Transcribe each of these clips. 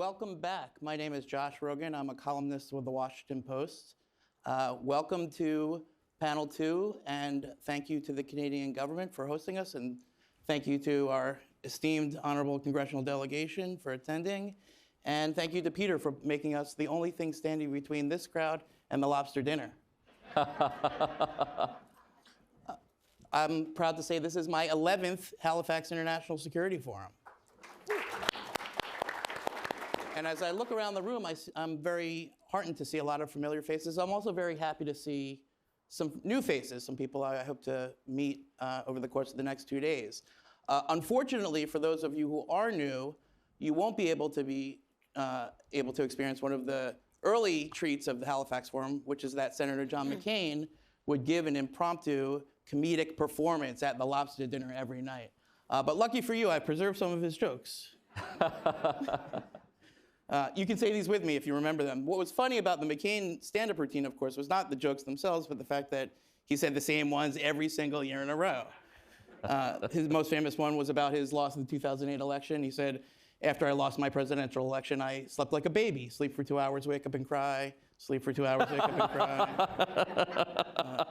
welcome back. My name is Josh Rogin. I'm a columnist with the Washington Post. Welcome to panel 2, and thank you to the Canadian government for hosting us, and thank you to our esteemed honorable congressional delegation for attending, and thank you to Peter for making us the only thing standing between this crowd and the lobster dinner. I'm proud to say this is my 11th Halifax International Security Forum. And as I look around the room, I'm very heartened to see a lot of familiar faces. I'm also very happy to see some new faces, some people I hope to meet over the course of the next 2 days. Unfortunately, for those of you who are new, you won't be able to experience one of the early treats of the Halifax Forum, which is that Senator John McCain would give an impromptu comedic performance at the lobster dinner every night. But lucky for you, I preserved some of his jokes. You can say these with me if you remember them. What was funny about the McCain stand-up routine, of course, was not the jokes themselves, but the fact that he said the same ones every single year in a row. His most famous one was about his loss in the 2008 election. He said, after I lost my presidential election, I slept like a baby. Sleep for 2 hours, wake up and cry. Sleep for 2 hours, wake up and cry.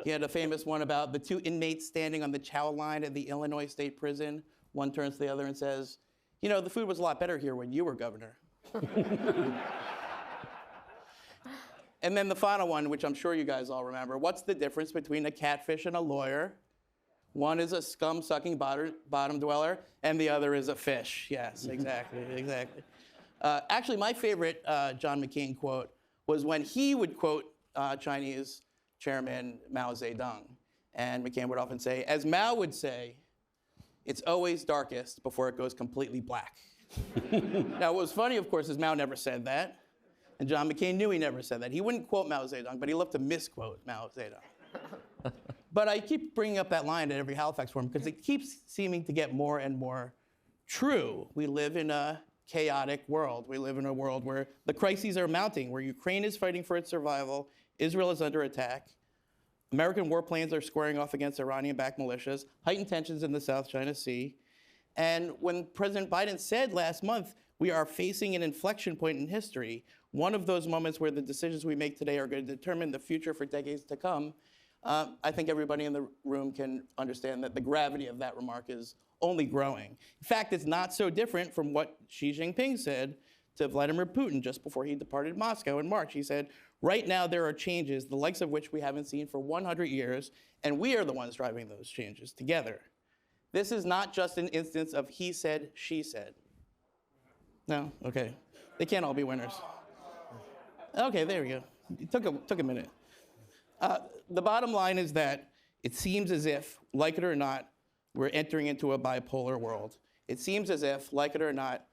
He had a famous one about the 2 inmates standing on the Chao line at the Illinois State Prison. One turns to the other and says, you know, the food was a lot better here when you were governor. And then the final one, which I'm sure you guys all remember. What's the difference between a catfish and a lawyer? One is a scum-sucking bottom dweller, and the other is a fish. Yes, exactly, exactly. Actually, my favorite John McCain quote was when he would quote Chinese Chairman Mao Zedong. And McCain would often say, as Mao would say, it's always darkest before it goes completely black. Now, what was funny, of course, is Mao never said that. And John McCain knew he never said that. He wouldn't quote Mao Zedong, but he loved to misquote Mao Zedong. But I keep bringing up that line at every Halifax Forum because it keeps seeming to get more and more true. We live in a chaotic world. We live in a world where the crises are mounting, where Ukraine is fighting for its survival, Israel is under attack, American warplanes are squaring off against Iranian-backed militias, heightened tensions in the South China Sea. And when President Biden said last month, we are facing an inflection point in history, one of those moments where the decisions we make today are going to determine the future for decades to come, I think everybody in the room can understand that the gravity of that remark is only growing. In fact, it's not so different from what Xi Jinping said to Vladimir Putin just before he departed Moscow in March. He said, right now there are changes, the likes of which we haven't seen for 100 years, and we are the ones driving those changes together. This is not just an instance of he said, she said. No? Okay. They can't all be winners. Okay, there we go. It took a minute. The bottom line is that it seems as if, like it or not, we're entering into a bipolar world. It seems as if, like it or not,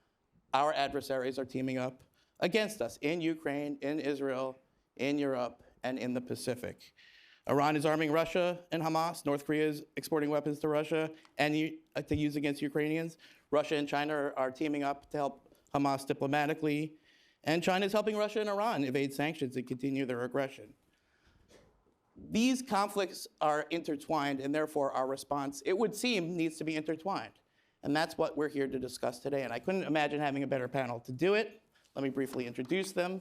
our adversaries are teaming up against us in Ukraine, in Israel, in Europe, and in the Pacific. Iran is arming Russia and Hamas. North Korea is exporting weapons to Russia and to use against Ukrainians. Russia and China are teaming up to help Hamas diplomatically. And China is helping Russia and Iran evade sanctions and continue their aggression. These conflicts are intertwined, and therefore our response, it would seem, needs to be intertwined. And that's what we're here to discuss today. And I couldn't imagine having a better panel to do it. Let me briefly introduce them.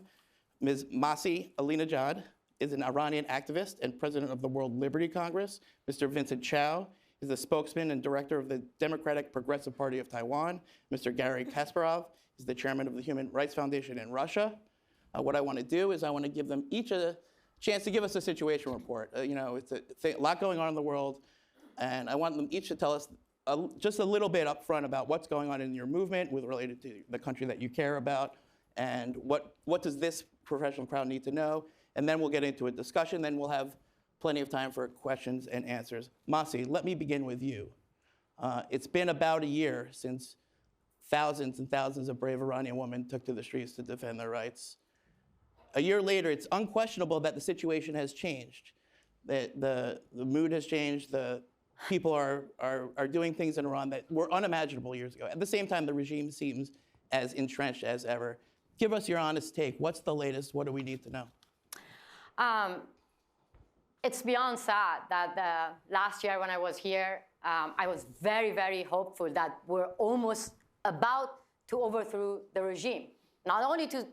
Ms. Masih Alinejad is an Iranian activist and president of the World Liberty Congress. Mr. Vincent Chao is the spokesman and director of the Democratic Progressive Party of Taiwan. Mr. Garry Kasparov is the chairman of the Human Rights Foundation in Russia. What I want to do is I want to give them each a chance to give us a situation report. You know, it's a lot going on in the world, and I want them each to tell us just a little bit up front about what's going on in your movement with related to the country that you care about, and what does this professional crowd need to know, and then we'll get into a discussion, then we'll have plenty of time for questions and answers. Masih, let me begin with you. It's been about a year since thousands and thousands of brave Iranian women took to the streets to defend their rights. A year later, it's unquestionable that the situation has changed. The mood has changed. The people are doing things in Iran that were unimaginable years ago. At the same time, the regime seems as entrenched as ever. Give us your honest take. What's the latest? What do we need to know? It's beyond sad that last year when I was here, I was very, very hopeful that we're almost about to overthrow the regime. Not only to,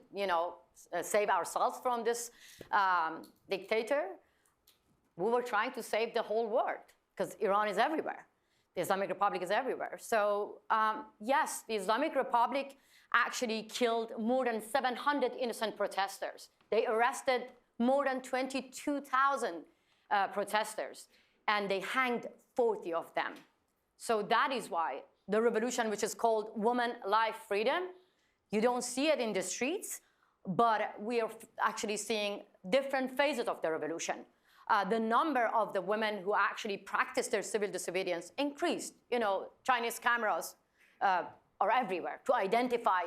save ourselves from this dictator, we were trying to save the whole world, because Iran is everywhere. The Islamic Republic is everywhere. So yes, the Islamic Republic actually killed more than 700 innocent protesters. They arrested more than 22,000 protesters, and they hanged 40 of them. So that is why the revolution, which is called Women, Life, Freedom, you don't see it in the streets, but we are actually seeing different phases of the revolution. The number of the women who actually practice their civil disobedience increased. Chinese cameras are everywhere to identify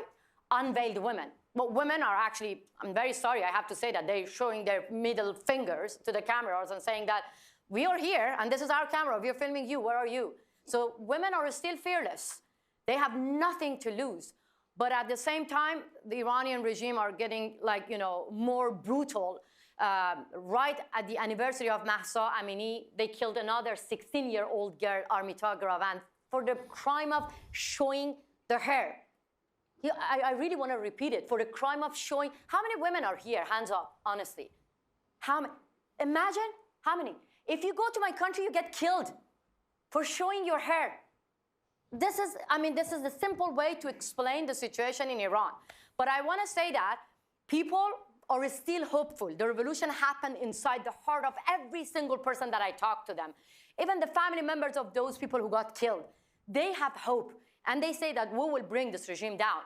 unveiled women. But women are actually, I'm very sorry, I have to say that, they're showing their middle fingers to the cameras and saying that we are here and this is our camera, we are filming you, where are you? So women are still fearless. They have nothing to lose. But at the same time, the Iranian regime are getting more brutal. Right at the anniversary of Mahsa Amini, they killed another 16-year-old girl, Armita Gravand, for the crime of showing their hair. Yeah, I really want to repeat it. For the crime of showing, how many women are here? Hands up, honestly. How many? Imagine how many. If you go to my country, you get killed for showing your hair. This is the simple way to explain the situation in Iran. But I want to say that people are still hopeful. The revolution happened inside the heart of every single person that I talked to them. Even the family members of those people who got killed, they have hope. And they say that we will bring this regime down.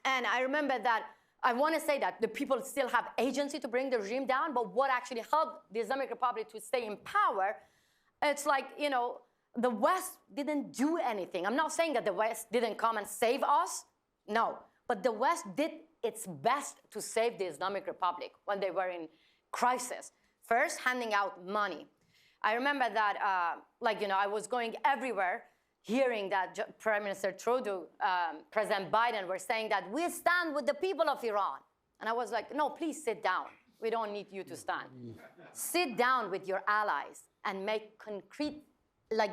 And I remember that I want to say that the people still have agency to bring the regime down, but what actually helped the Islamic Republic to stay in power, it's like, the West didn't do anything. I'm not saying that the West didn't come and save us. No, but the West did its best to save the Islamic Republic when they were in crisis. First, handing out money. I remember that, I was going everywhere hearing that Prime Minister Trudeau, President Biden were saying that we stand with the people of Iran. And I was like, no, please sit down. We don't need you to stand. Sit down with your allies and make concrete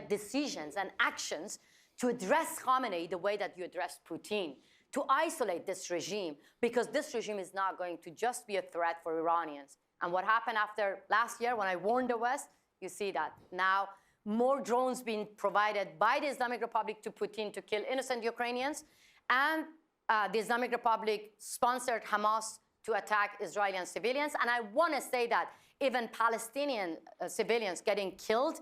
decisions and actions to address Khamenei the way that you addressed Putin, to isolate this regime, because this regime is not going to just be a threat for Iranians. And what happened after last year when I warned the West, you see that now more drones being provided by the Islamic Republic to Putin to kill innocent Ukrainians, and the Islamic Republic sponsored Hamas to attack Israeli civilians. And I want to say that even Palestinian civilians getting killed,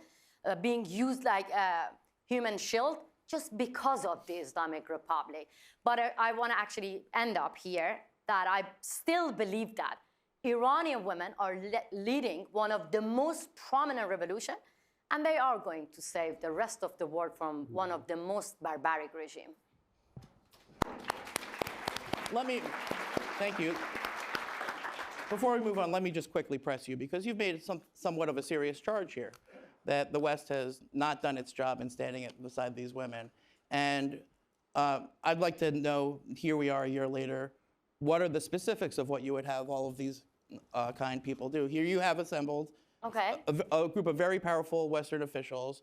being used like a human shield just because of the Islamic Republic. But I want to actually end up here that I still believe that Iranian women are leading one of the most prominent revolutions, and they are going to save the rest of the world from one of the most barbaric regimes. Thank you. Before we move on, let me just quickly press you, because you've made somewhat of a serious charge here, that the West has not done its job in standing beside these women. And I'd like to know, here we are a year later, what are the specifics of what you would have all of these kind people do? Here you have assembled a group of very powerful Western officials.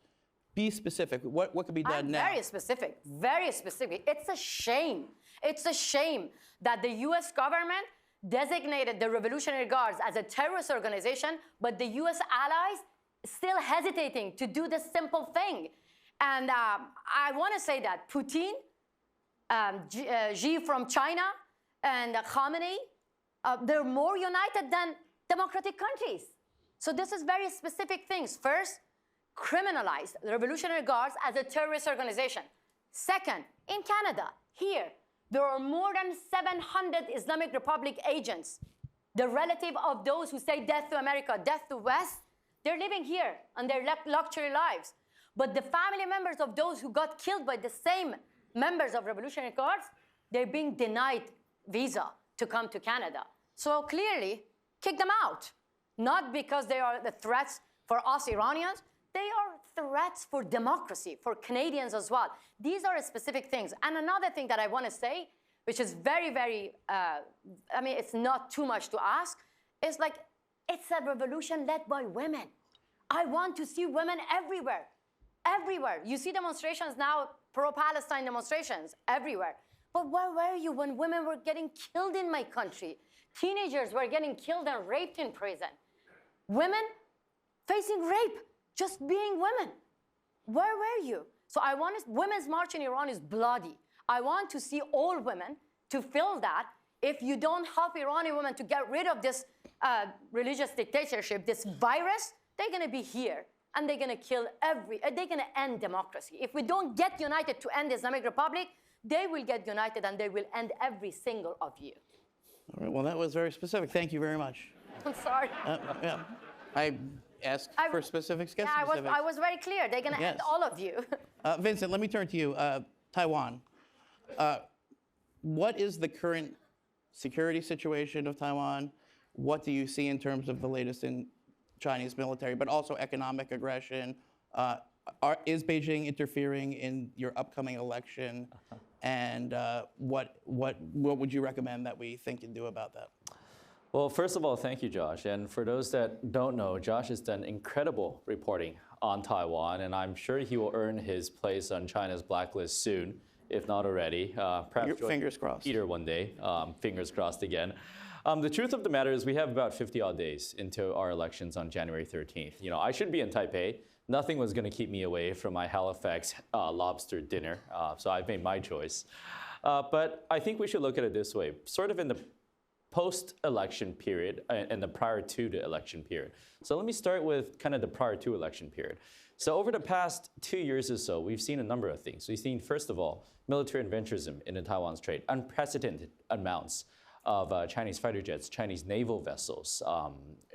Be specific. What could be done now? Very specific, very specific. It's a shame. It's a shame that the US government designated the Revolutionary Guards as a terrorist organization, but the US allies still hesitating to do the simple thing. And I want to say that Putin, Xi from China, and Khamenei, they're more united than democratic countries. So this is very specific things. First, criminalize the Revolutionary Guards as a terrorist organization. Second, in Canada, here, there are more than 700 Islamic Republic agents, the relative of those who say death to America, death to West. They're living here and their luxury lives. But the family members of those who got killed by the same members of Revolutionary Guards, they're being denied visa to come to Canada. So clearly, kick them out. Not because they are the threats for us Iranians, they are threats for democracy, for Canadians as well. These are specific things. And another thing that I want to say, which is very, very, it's not too much to ask, is it's a revolution led by women. I want to see women everywhere, everywhere. You see demonstrations now, pro-Palestine demonstrations everywhere. But where were you when women were getting killed in my country? Teenagers were getting killed and raped in prison. Women facing rape, just being women. Where were you? So I want women's march in Iran is bloody. I want to see all women to feel that if you don't help Iranian women to get rid of this religious dictatorship, this virus, they're going to be here and they're going to kill they're going to end democracy. If we don't get united to end the Islamic Republic, they will get united and they will end every single of you. All right, well, that was very specific. Thank you very much. I'm sorry. Yeah. I asked for specifics. Yeah, I was very clear. They're going to end all of you. Vincent, let me turn to you. Taiwan. What is the current security situation of Taiwan? What do you see in terms of the latest in Chinese military, but also economic aggression? Is Beijing interfering in your upcoming election? And what would you recommend that we think and do about that? Well, first of all, thank you, Josh. And for those that don't know, Josh has done incredible reporting on Taiwan, and I'm sure he will earn his place on China's blacklist soon, if not already. Perhaps fingers crossed. Peter one day. Fingers crossed again. The truth of the matter is we have about 50-odd days into our elections on January 13th. You know, I should be in Taipei. Nothing was going to keep me away from my Halifax lobster dinner, so I've made my choice. But I think we should look at it this way, sort of in the post-election period and the prior to the election period. So let me start with kind of the prior to election period. So over the past 2 years or so, we've seen a number of things. We've seen, first of all, military adventurism in the Taiwan Strait, unprecedented amounts of Chinese fighter jets, Chinese naval vessels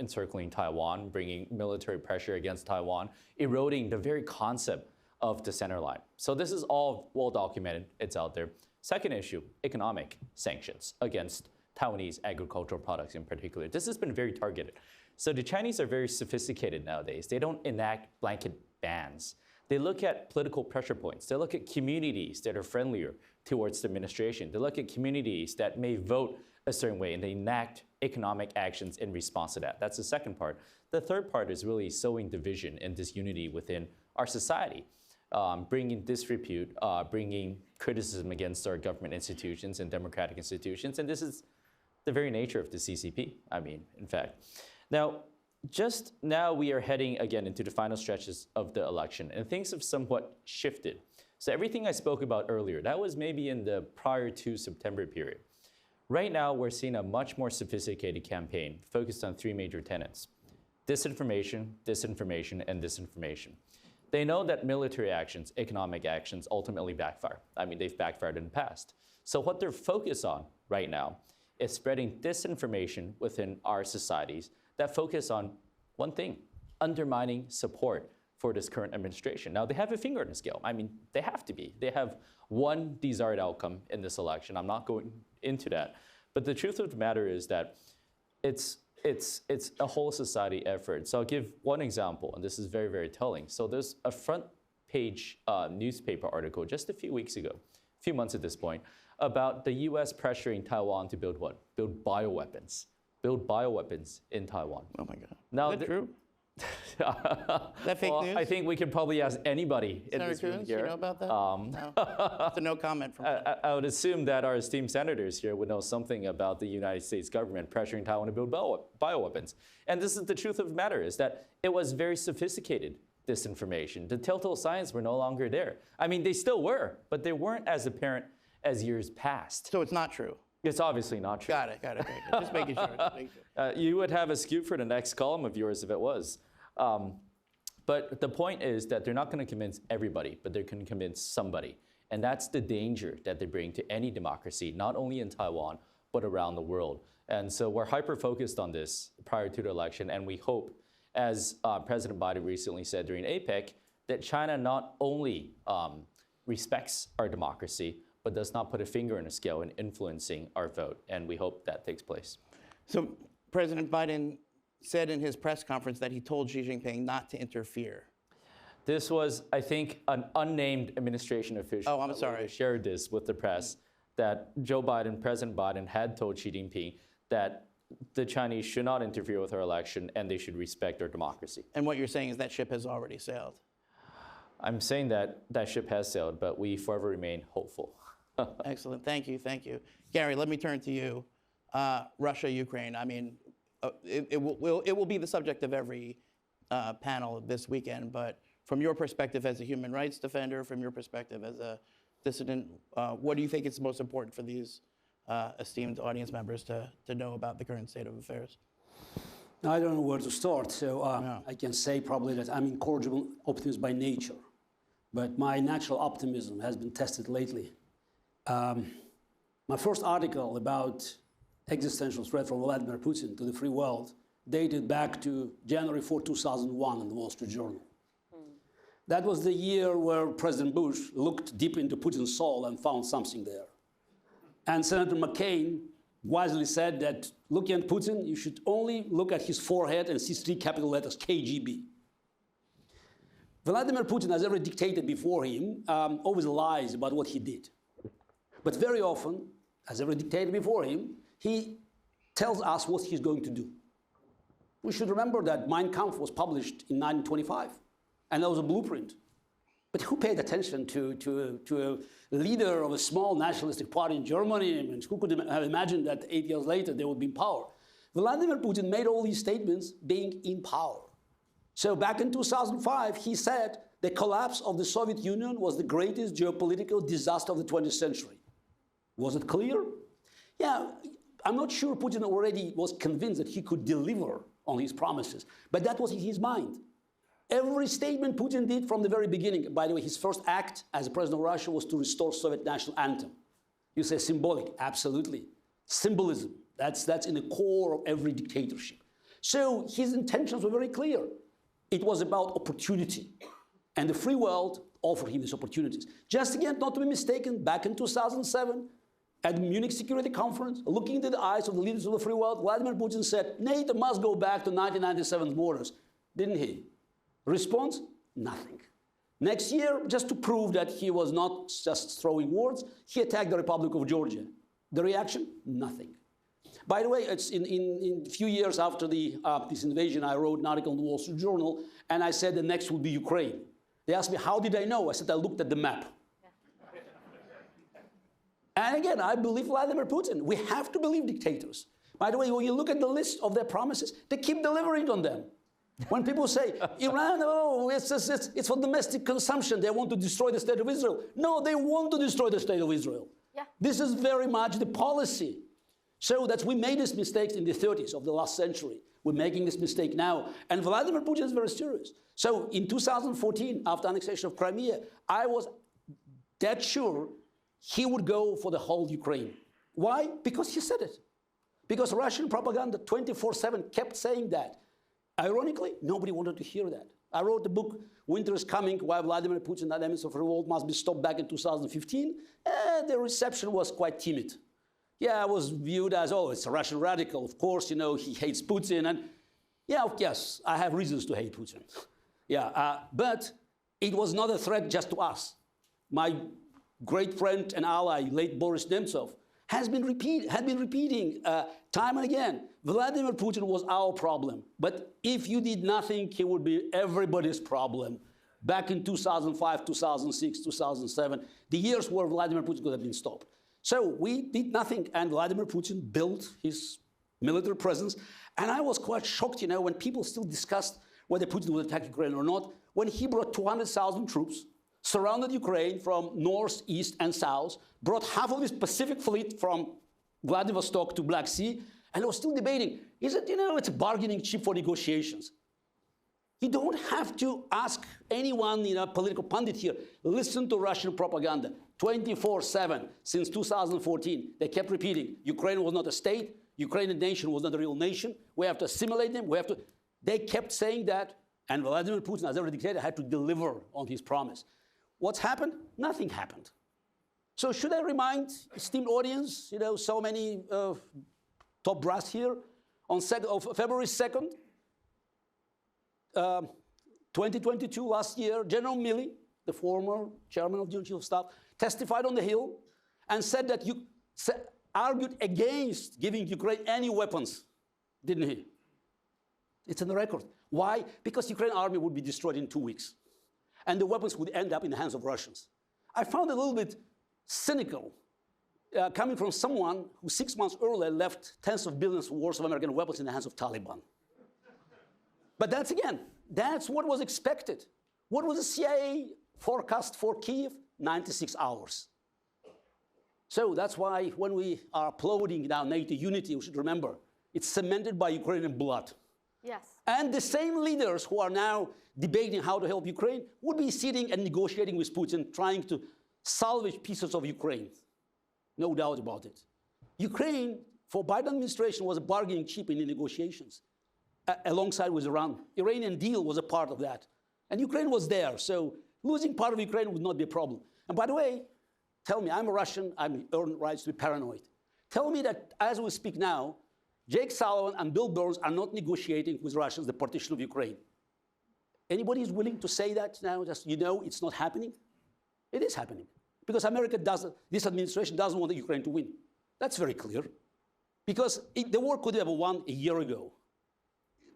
encircling Taiwan, bringing military pressure against Taiwan, eroding the very concept of the center line. So this is all well documented. It's out there. Second issue, economic sanctions against Taiwanese agricultural products in particular. This has been very targeted. So the Chinese are very sophisticated nowadays. They don't enact blanket bans. They look at political pressure points. They look at communities that are friendlier towards the administration. They look at communities that may vote a certain way, and they enact economic actions in response to that. That's the second part. The third part is really sowing division and disunity within our society, bringing disrepute, bringing criticism against our government institutions and democratic institutions. And this is the very nature of the CCP, I mean, in fact. Now, just now we are heading again into the final stretches of the election, and things have somewhat shifted. So everything I spoke about earlier, that was maybe in the prior to September period. Right now, we're seeing a much more sophisticated campaign focused on three major tenets: disinformation, disinformation, and disinformation. They know that military actions, economic actions ultimately backfire. I mean, they've backfired in the past. So what they're focused on right now is spreading disinformation within our societies that focus on one thing: undermining support for this current administration. Now, they have a finger in the scale. I mean, they have to be. They have one desired outcome in this election. I'm not going into that. But the truth of the matter is that it's a whole society effort. So I'll give one example, and this is very, very telling. So there's a front page newspaper article just a few weeks ago, a few months at this point, about the US pressuring Taiwan to build what? Build bioweapons. Build bioweapons in Taiwan. Oh my God. Now, is that true? That fake news? I think we can probably ask anybody in this room here. You know about that? No. It's a no comment from me. I would assume that our esteemed senators here would know something about the United States government pressuring Taiwan to build bioweapons. And this is the truth of the matter, is that it was very sophisticated disinformation. The telltale signs were no longer there. I mean, they still were, but they weren't as apparent as years past. So it's not true? It's obviously not true. Got it. Just making sure. You would have a scoop for the next column of yours if it was. But the point is that they're not going to convince everybody, but they're going to convince somebody. And that's the danger that they bring to any democracy, not only in Taiwan, but around the world. And so we're hyper-focused on this prior to the election, and we hope, as President Biden recently said during APEC, that China not only respects our democracy, but does not put a finger in a scale in influencing our vote. And we hope that takes place. So President Biden said in his press conference that he told Xi Jinping not to interfere. This was, I think, an unnamed administration official. Oh, I'm sorry. Shared this with the press, that President Biden had told Xi Jinping that the Chinese should not interfere with our election and they should respect our democracy. And what you're saying is that ship has already sailed. I'm saying that that ship has sailed, but we forever remain hopeful. Excellent. Thank you. Thank you. Garry, let me turn to you. Russia, Ukraine. I mean, it will be the subject of every panel this weekend, but from your perspective as a human rights defender, from your perspective as a dissident, what do you think is most important for these esteemed audience members to know about the current state of affairs? I don't know where to start, so I can say probably that I'm incorrigible optimist by nature, but my natural optimism has been tested lately. My first article about existential threat from Vladimir Putin to the free world dated back to January 4, 2001 in the Wall Street Journal. That was the year where President Bush looked deep into Putin's soul and found something there. And Senator McCain wisely said that looking at Putin, you should only look at his forehead and see 3 capital letters, KGB. Vladimir Putin, as every dictator before him, always lies about what he did. But very often, as every dictator before him, he tells us what he's going to do. We should remember that Mein Kampf was published in 1925, and that was a blueprint. But who paid attention to a leader of a small nationalistic party in Germany? I mean, who could have imagined that 8 years later they would be in power? Vladimir Putin made all these statements being in power. So back in 2005, he said the collapse of the Soviet Union was the greatest geopolitical disaster of the 20th century. Was it clear? Yeah, I'm not sure Putin already was convinced that he could deliver on his promises, but that was in his mind. Every statement Putin did from the very beginning, by the way, his first act as president of Russia was to restore Soviet national anthem. You say symbolic, absolutely. Symbolism, that's in the core of every dictatorship. So his intentions were very clear. It was about opportunity, and the free world offered him these opportunities. Just again, not to be mistaken, back in 2007, at the Munich Security Conference, looking into the eyes of the leaders of the free world, Vladimir Putin said, NATO must go back to 1997 borders. Didn't he? Response? Nothing. Next year, just to prove that he was not just throwing words, he attacked the Republic of Georgia. The reaction? Nothing. By the way, it's in a few years after this invasion, I wrote an article in the Wall Street Journal, and I said the next will be Ukraine. They asked me, how did I know? I said, I looked at the map. And again, I believe Vladimir Putin. We have to believe dictators. By the way, when you look at the list of their promises, they keep delivering on them. When people say, Iran, oh, it's for domestic consumption, they want to destroy the state of Israel. No, they want to destroy the state of Israel. Yeah. This is very much the policy. So that we made these mistakes in the 30s of the last century. We're making this mistake now. And Vladimir Putin is very serious. So in 2014, after annexation of Crimea, I was dead sure he would go for the whole Ukraine. Why? Because he said it. Because Russian propaganda 24/7 kept saying that. Ironically, nobody wanted to hear that. I wrote the book, Winter is Coming, Why Vladimir Putin, the Enemies of Revolt Must Be Stopped, back in 2015. The reception was quite timid. Yeah, I was viewed as, oh, it's a Russian radical. Of course, you know, he hates Putin. And yeah, yes, I have reasons to hate Putin. Yeah, but it was not a threat just to us. My great friend and ally, late Boris Nemtsov, had been repeating time and again, Vladimir Putin was our problem. But if you did nothing, he would be everybody's problem. Back in 2005, 2006, 2007, the years where Vladimir Putin could have been stopped. So we did nothing, and Vladimir Putin built his military presence. And I was quite shocked, you know, when people still discussed whether Putin would attack Ukraine or not, when he brought 200,000 troops, surrounded Ukraine from north, east, and south, brought half of his Pacific fleet from Vladivostok to Black Sea, and was still debating, is it, you know, it's a bargaining chip for negotiations. You don't have to ask anyone, you know, political pundit here. Listen to Russian propaganda 24/7 since 2014. They kept repeating, Ukraine was not a state, Ukrainian nation was not a real nation, we have to assimilate them, we have to... They kept saying that, and Vladimir Putin, as every dictator, had to deliver on his promise. What's happened? Nothing happened. So should I remind esteemed audience, you know, so many top brass here, on February 2nd, 2022, last year, General Milley, the former chairman of the Chief of Staff, testified on the Hill and said that you argued against giving Ukraine any weapons, didn't he? It's in the record. Why? Because the Ukrainian army would be destroyed in 2 weeks. And the weapons would end up in the hands of Russians. I found it a little bit cynical coming from someone who 6 months earlier left tens of billions worth of American weapons in the hands of Taliban. But that's what was expected. What was the CIA forecast for Kyiv? 96 hours. So that's why when we are applauding now NATO unity, we should remember it's cemented by Ukrainian blood. Yes. And the same leaders who are now debating how to help Ukraine would be sitting and negotiating with Putin, trying to salvage pieces of Ukraine. No doubt about it. Ukraine, for Biden administration, was a bargaining chip in the negotiations, alongside with Iran. Iranian deal was a part of that. And Ukraine was there, so losing part of Ukraine would not be a problem. And by the way, tell me, I'm a Russian, I'm earned rights to be paranoid. Tell me that as we speak now, Jake Sullivan and Bill Burns are not negotiating with Russians the partition of Ukraine. Anybody is willing to say that now, just it's not happening? It is happening. Because America doesn't, this administration doesn't want Ukraine to win. That's very clear. Because the war could have won a year ago.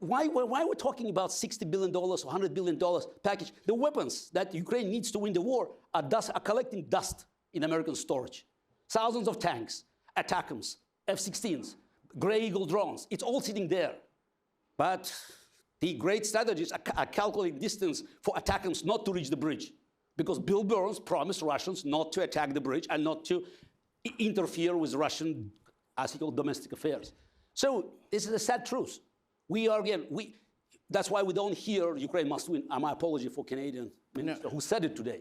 Why are we talking about $60 billion or $100 billion package? The weapons that Ukraine needs to win the war are collecting dust in American storage. Thousands of tanks, ATACMS, F-16s, Grey Eagle drones. It's all sitting there. But the great strategists are calculating distance for ATACMS not to reach the bridge. Because Bill Burns promised Russians not to attack the bridge and not to interfere with Russian, as he called, domestic affairs. So this is a sad truth. That's why we don't hear Ukraine must win. My apology for Canadian minister who said it today.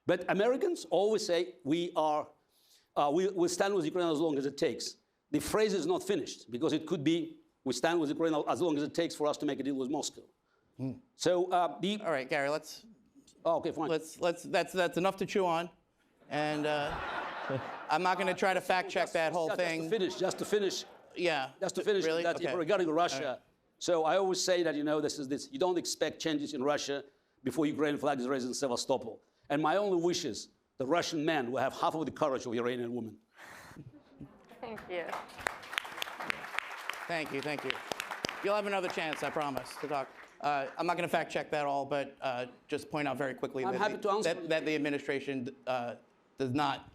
But Americans always say we'll stand with Ukraine as long as it takes. The phrase is not finished because it could be we stand with Ukraine as long as it takes for us to make a deal with Moscow. So all right, Garry, let's. Oh, okay, fine. That's enough to chew on, and I'm not going to try to fact check that whole thing. Just to finish. Yeah. Just to finish really? that Okay. regarding Russia. Right. So I always say that you don't expect changes in Russia before Ukrainian flag is raised in Sevastopol. And my only wish is the Russian men will have half of the courage of Iranian women. Thank you. Thank you, thank you. You'll have another chance, I promise, to talk. I'm not going to fact check that all, but just point out very quickly that the administration does not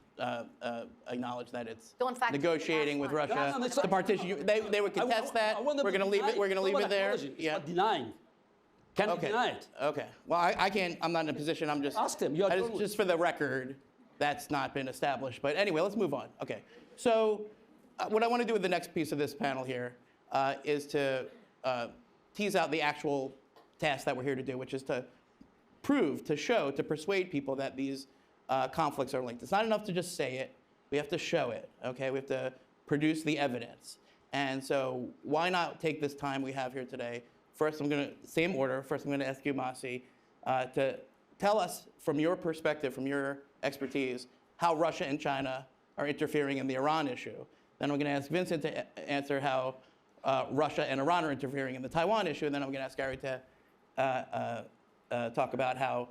acknowledge that it's negotiating with Russia. The partition, they would contest that. We're going to leave it. We're going to leave it there. Yeah. Denying. Can you deny it? Okay. Well, I can't. I'm not in a position. I'm just. Ask them. Just for the record, that's not been established. But anyway, let's move on. Okay. So, what I want to do with the next piece of this panel here is to tease out the actual task that we're here to do, which is to prove, to show, to persuade people that these conflicts are linked. It's not enough to just say it. We have to show it, okay? We have to produce the evidence. And so why not take this time we have here today? First, same order. First, I'm going to ask you, Masih, to tell us from your perspective, from your expertise, how Russia and China are interfering in the Iran issue. Then I'm going to ask Vincent to answer how Russia and Iran are interfering in the Taiwan issue. And then I'm going to ask Garry to talk about how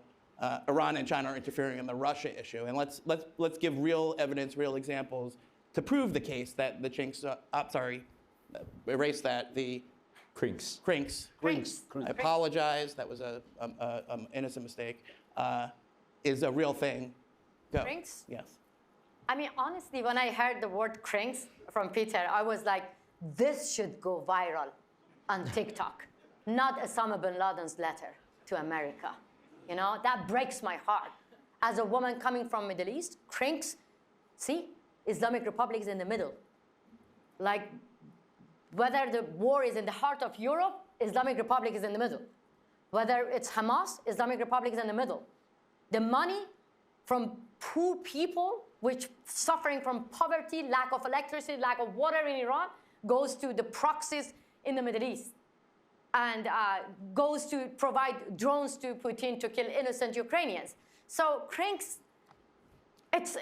Iran and China are interfering in the Russia issue. And let's give real evidence, real examples to prove the case that the CRINKs, erase that, the CRINKs. I apologize, that was an innocent mistake, is a real thing. Go. CRINKs? Yes. I mean, honestly, when I heard the word CRINKs from Peter, I was like, this should go viral on TikTok, not Osama bin Laden's letter to America. You know, that breaks my heart. As a woman coming from Middle East, CRINKs, see, Islamic Republic is in the middle. Like, whether the war is in the heart of Europe, Islamic Republic is in the middle. Whether it's Hamas, Islamic Republic is in the middle. The money from poor people, which suffering from poverty, lack of electricity, lack of water in Iran, goes to the proxies in the Middle East and goes to provide drones to Putin to kill innocent Ukrainians. So CRINKs, it's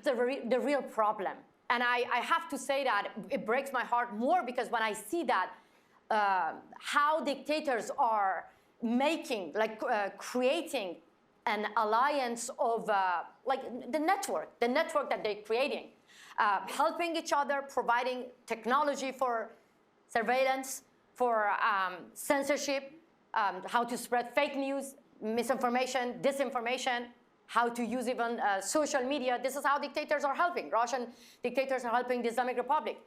the real problem. And I have to say that it breaks my heart more because when I see that how dictators are making, creating an alliance of, the network that they're creating, helping each other, providing technology for surveillance, for censorship, how to spread fake news, misinformation, disinformation. how to use even social media. This is how dictators are helping. Russian dictators are helping the Islamic Republic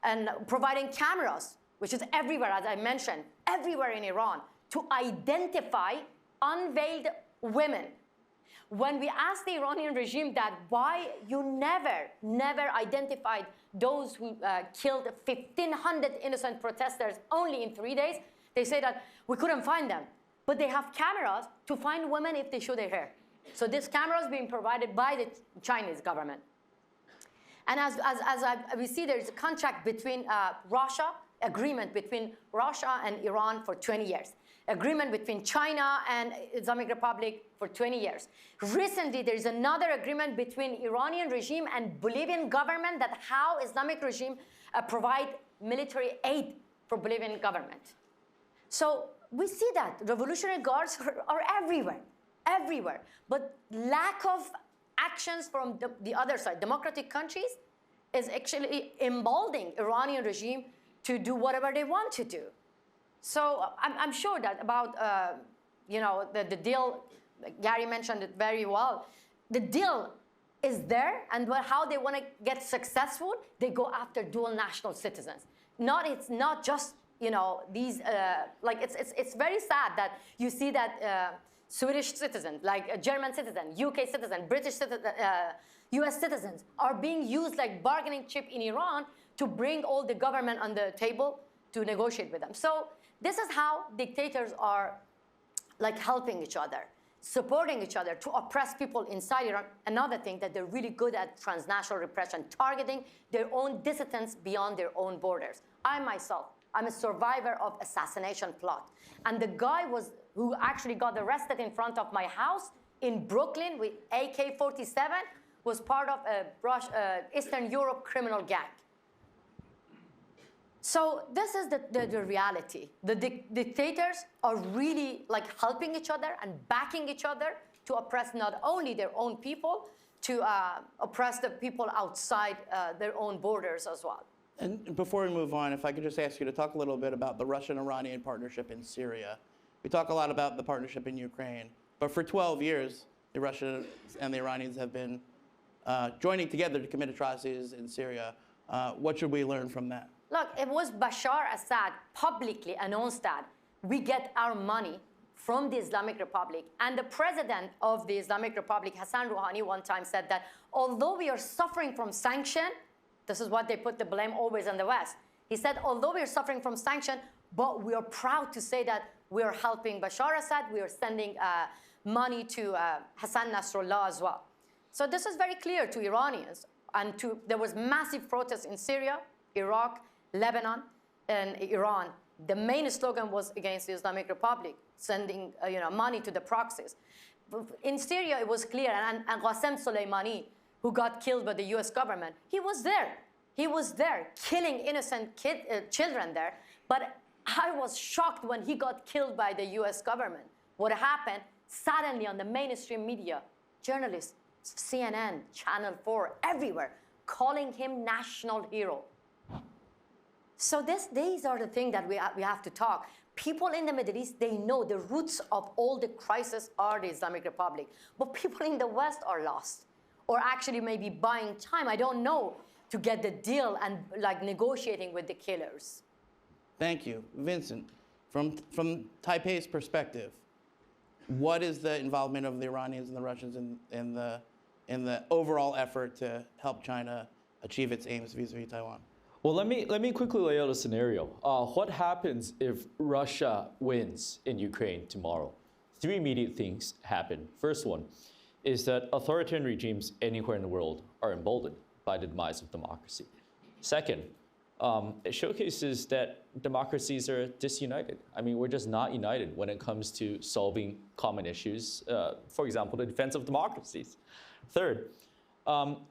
and providing cameras, which is everywhere, as I mentioned, everywhere in Iran, to identify unveiled women. When we asked the Iranian regime that why you never identified those who killed 1,500 innocent protesters only in 3 days, they say that we couldn't find them. But they have cameras to find women if they show their hair. So this camera is being provided by the Chinese government. And as we see, there is a contract between Russia, agreement between Russia and Iran for 20 years. Agreement between China and Islamic Republic for 20 years. Recently, there is another agreement between Iranian regime and Bolivian government that how Islamic regime provide military aid for Bolivian government. So we see that revolutionary guards are everywhere, everywhere. But lack of actions from the other side, democratic countries, is actually emboldening Iranian regime to do whatever they want to do. So I'm sure that about the deal, Garry mentioned it very well. The deal is there, and how they want to get successful, they go after dual national citizens. It's not just these it's very sad that you see that Swedish citizens, like a German citizen, UK citizen, British citizen, US citizens are being used like bargaining chip in Iran to bring all the government on the table to negotiate with them. So this is how dictators are like helping each other, supporting each other to oppress people inside Iran. Another thing that they're really good at transnational repression, targeting their own dissidents beyond their own borders. I myself, I'm a survivor of assassination plot. And the guy who actually got arrested in front of my house in Brooklyn with AK-47 was part of a Eastern Europe criminal gang. So this is the reality. The dictators are really like helping each other and backing each other to oppress not only their own people, to oppress the people outside their own borders as well. And before we move on, if I could just ask you to talk a little bit about the Russian-Iranian partnership in Syria. We talk a lot about the partnership in Ukraine, but for 12 years, the Russians and the Iranians have been joining together to commit atrocities in Syria. What should we learn from that? Look, it was Bashar Assad publicly announced that we get our money from the Islamic Republic. And the president of the Islamic Republic, Hassan Rouhani, one time said that although we are suffering from sanction, this is what they put the blame always on the West. He said, although we are suffering from sanction, but we are proud to say that we are helping Bashar Assad, we are sending money to Hassan Nasrallah as well. So this is very clear to Iranians. And there was massive protests in Syria, Iraq, Lebanon, and Iran. The main slogan was against the Islamic Republic, sending money to the proxies. In Syria, it was clear, and Qasem Soleimani, who got killed by the US government, he was there. He was there, killing innocent children there. But I was shocked when he got killed by the US government. What happened? Suddenly on the mainstream media, journalists, CNN, Channel 4, everywhere, calling him national hero. So these are the things that we have to talk. People in the Middle East, they know the roots of all the crises are the Islamic Republic. But people in the West are lost, or actually maybe buying time, I don't know, to get the deal and like negotiating with the killers. Thank you. Vincent, from Taipei's perspective, what is the involvement of the Iranians and the Russians in the overall effort to help China achieve its aims vis-a-vis Taiwan? Well, let me quickly lay out a scenario. What happens if Russia wins in Ukraine tomorrow? 3 immediate things happen. First one is that authoritarian regimes anywhere in the world are emboldened by the demise of democracy. Second, it showcases that democracies are disunited. I mean, we're just not united when it comes to solving common issues, for example, the defense of democracies. Third,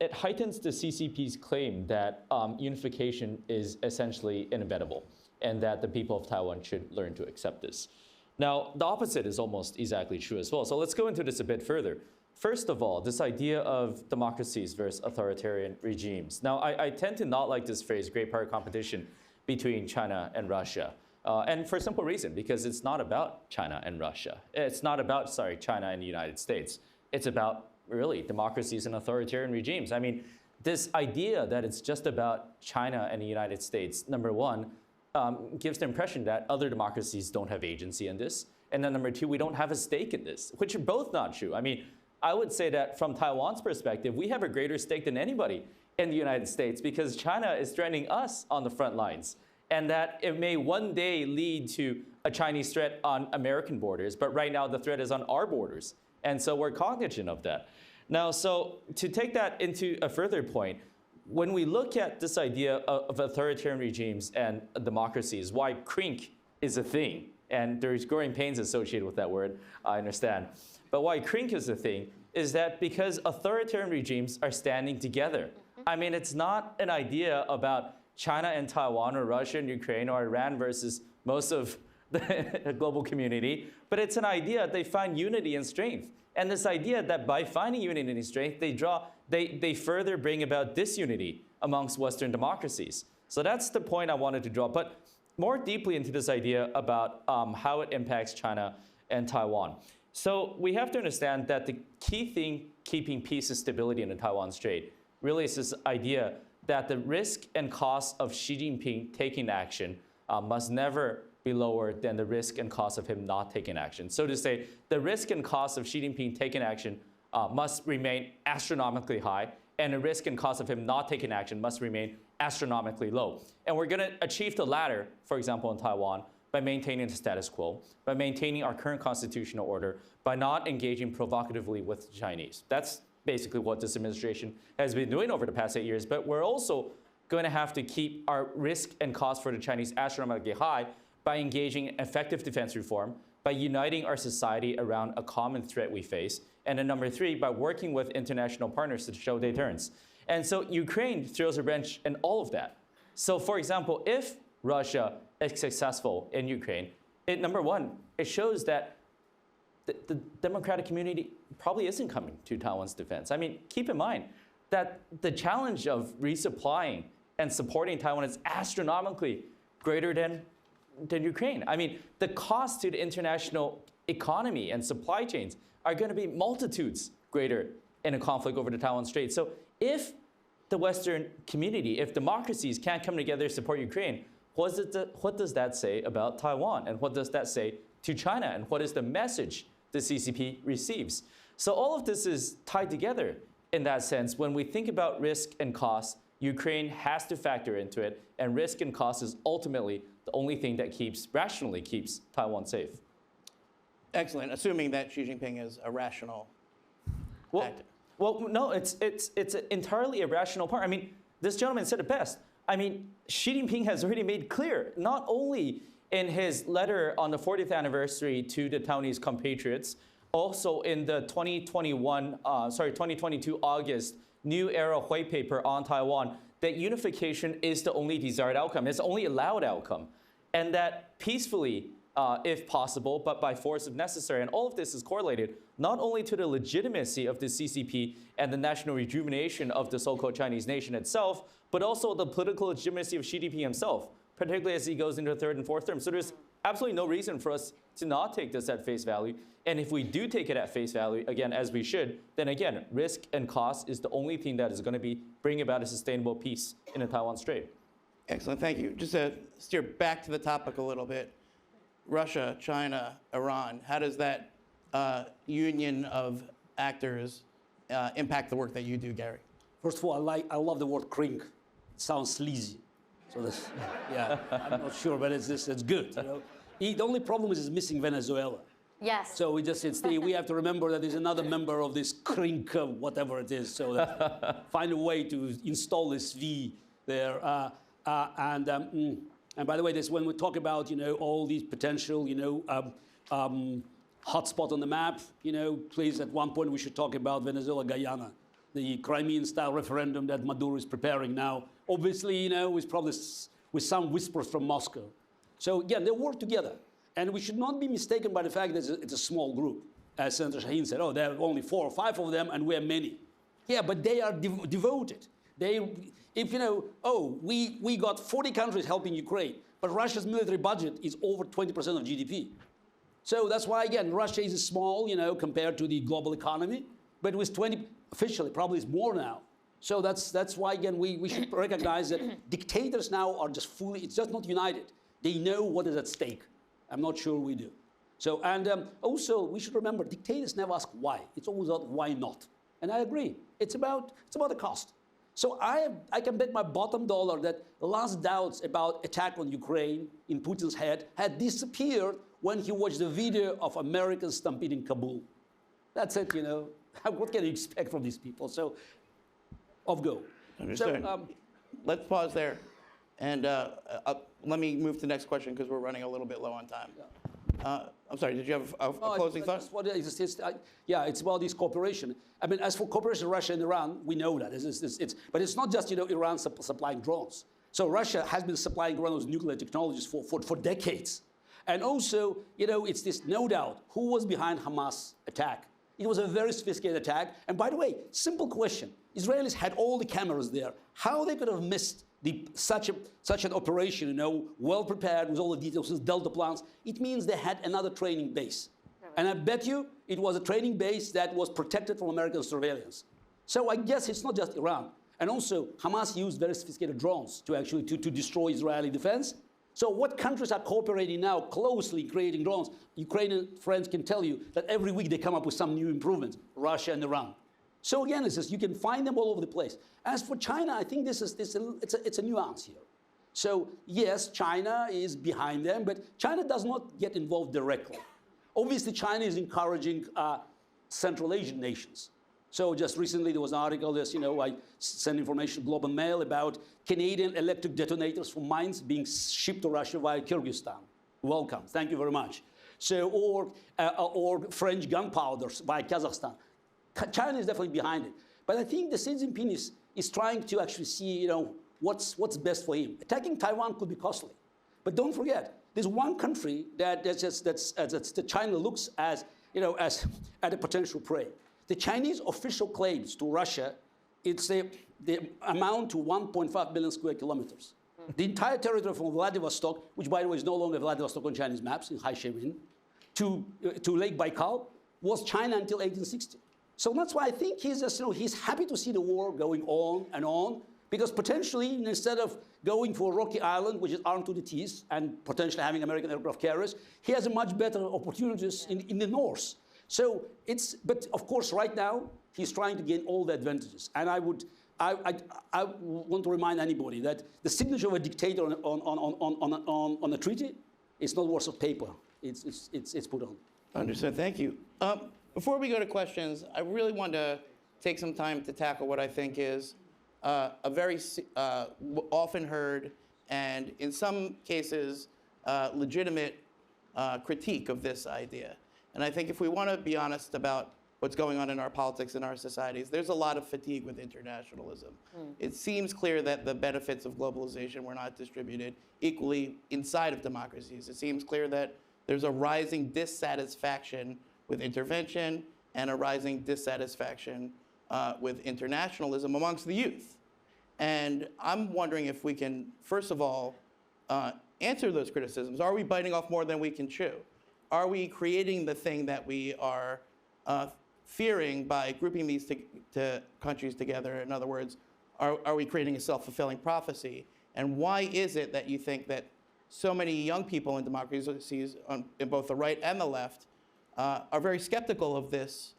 it heightens the CCP's claim that unification is essentially inevitable and that the people of Taiwan should learn to accept this. Now, the opposite is almost exactly true as well. So let's go into this a bit further. First of all, this idea of democracies versus authoritarian regimes. Now, I tend to not like this phrase, great power competition between China and Russia. And for a simple reason, because it's not about China and Russia. It's not about, China and the United States. It's about really democracies and authoritarian regimes. I mean, this idea that it's just about China and the United States, number one, gives the impression that other democracies don't have agency in this. And then number two, we don't have a stake in this, which are both not true. I mean, I would say that from Taiwan's perspective, we have a greater stake than anybody in the United States because China is threatening us on the front lines. And that it may one day lead to a Chinese threat on American borders, but right now the threat is on our borders. And so we're cognizant of that. Now, so to take that into a further point, when we look at this idea of authoritarian regimes and democracies, why CRINK is a thing, and there's growing pains associated with that word, I understand. But why CRINK is a thing is that because authoritarian regimes are standing together. I mean, it's not an idea about China and Taiwan or Russia and Ukraine or Iran versus most of the global community, but it's an idea they find unity and strength. And this idea that by finding unity and strength, they further bring about disunity amongst Western democracies. So that's the point I wanted to draw. But more deeply into this idea about how it impacts China and Taiwan. So we have to understand that the key thing keeping peace and stability in the Taiwan Strait really is this idea that the risk and cost of Xi Jinping taking action must never be lower than the risk and cost of him not taking action. So to say, the risk and cost of Xi Jinping taking action must remain astronomically high, and the risk and cost of him not taking action must remain astronomically low. And we're going to achieve the latter, for example, in Taiwan, by maintaining the status quo, by maintaining our current constitutional order, by not engaging provocatively with the Chinese. That's basically what this administration has been doing over the past 8 years. But we're also going to have to keep our risk and cost for the Chinese astronomically high by engaging in effective defense reform, by uniting our society around a common threat we face, and then number three, by working with international partners to show deterrence. And so Ukraine throws a wrench in all of that. So for example, if Russia is successful in Ukraine, number one, it shows that the democratic community probably isn't coming to Taiwan's defense. I mean, keep in mind that the challenge of resupplying and supporting Taiwan is astronomically greater than Ukraine. I mean, the cost to the international economy and supply chains are going to be multitudes greater in a conflict over the Taiwan Strait. So if the Western community, if democracies can't come together to support Ukraine, what does that say about Taiwan? And what does that say to China? And what is the message the CCP receives? So all of this is tied together in that sense. When we think about risk and cost, Ukraine has to factor into it, and risk and cost is ultimately the only thing that rationally keeps Taiwan safe. Excellent, assuming that Xi Jinping is a rational actor. Well, no, it's an entirely irrational part. I mean, this gentleman said it best. I mean, Xi Jinping has already made clear, not only in his letter on the 40th anniversary to the Taiwanese compatriots, also in the 2022 August New Era White Paper on Taiwan, that unification is the only desired outcome. It's the only allowed outcome. And that peacefully, if possible, but by force if necessary. And all of this is correlated not only to the legitimacy of the CCP and the national rejuvenation of the so-called Chinese nation itself, but also the political legitimacy of Xi Jinping himself, particularly as he goes into the third and fourth term. So there's absolutely no reason for us to not take this at face value. And if we do take it at face value, again, as we should, then again, risk and cost is the only thing that is going to bring about a sustainable peace in the Taiwan Strait. Excellent, thank you. Just to steer back to the topic a little bit, Russia, China, Iran, how does that union of actors impact the work that you do, Garry? First of all, I love the word CRINK. It sounds sleazy. So that's, yeah, I'm not sure, but it's good. You know? The only problem is it's missing Venezuela. Yes. So we have to remember that there's another member of this CRINK, whatever it is, so that find a way to install this V there. And by the way, this when we talk about all these potential hotspot on the map, please at one point we should talk about Venezuela, Guyana, the Crimean-style referendum that Maduro is preparing now. Obviously, with some whispers from Moscow. So again, they work together. And we should not be mistaken by the fact that it's a small group. As Senator Shaheen said, there are only 4 or 5 of them and we are many. Yeah, but they are devoted. We got 40 countries helping Ukraine, but Russia's military budget is over 20% of GDP. So that's why, again, Russia is small, compared to the global economy. but with 20, officially, probably it's more now. So that's why, again, we should recognize that dictators now are just fully, it's just not united. They know what is at stake. I'm not sure we do. So, and also, we should remember, dictators never ask why. It's always about why not. And I agree. It's about the cost. So I can bet my bottom dollar that the last doubts about attack on Ukraine in Putin's head had disappeared when he watched the video of Americans stampeding Kabul. That's it, you know. What can you expect from these people? So, off go. Understood. So, let's pause there. And let me move to the next question because we're running a little bit low on time. I'm sorry, did you have a closing thought? Yeah, it's about this cooperation. I mean, as for cooperation, Russia and Iran, we know that. But it's not just, you know, Iran supplying drones. So Russia has been supplying Iran's nuclear technologies for decades. And also, you know, it's this, no doubt, who was behind Hamas attack? It was a very sophisticated attack. And by the way, simple question. Israelis had all the cameras there. How they could have missed such an operation, you know, well prepared with all the details, with Delta plans? It means they had another training base. And I bet you it was a training base that was protected from American surveillance. So I guess it's not just Iran. And also, Hamas used very sophisticated drones to actually to destroy Israeli defense. So what countries are cooperating now closely creating drones? Ukrainian friends can tell you that every week they come up with some new improvements, Russia and Iran. So again, it's just, you can find them all over the place. As for China, I think it's a nuance here. So yes, China is behind them, but China does not get involved directly. Obviously, China is encouraging Central Asian nations. So just recently there was an article, I sent information to Globe and Mail about Canadian electric detonators for mines being shipped to Russia via Kyrgyzstan. Welcome, thank you very much. So, or French gunpowders via Kazakhstan. China is definitely behind it. But I think the Xi Jinping is trying to actually see, what's best for him. Attacking Taiwan could be costly. But don't forget, there's one country that China looks as at a potential prey. The Chinese official claims to Russia, they amount to 1.5 billion square kilometers. The entire territory from Vladivostok, which by the way is no longer Vladivostok on Chinese maps, in Haishemin, to Lake Baikal, was China until 1860. So that's why I think he's happy to see the war going on and on, because potentially instead of going for a rocky island, which is armed to the teeth, and potentially having American aircraft carriers, he has a much better opportunities in the north. So but of course, right now, he's trying to gain all the advantages. And I want to remind anybody that the signature of a dictator on a treaty is not worth of paper. It's put on. Understood, thank you. Before we go to questions, I really want to take some time to tackle what I think is a very often heard and in some cases legitimate critique of this idea. And I think if we want to be honest about what's going on in our politics and our societies, there's a lot of fatigue with internationalism. It seems clear that the benefits of globalization were not distributed equally inside of democracies. It seems clear that there's a rising dissatisfaction with intervention and a rising dissatisfaction with internationalism amongst the youth. And I'm wondering if we can, first of all, answer those criticisms. Are we biting off more than we can chew? Are we creating the thing that we are fearing by grouping these countries together? In other words, are we creating a self-fulfilling prophecy? And why is it that you think that so many young people in democracies in both the right and the left are very skeptical of this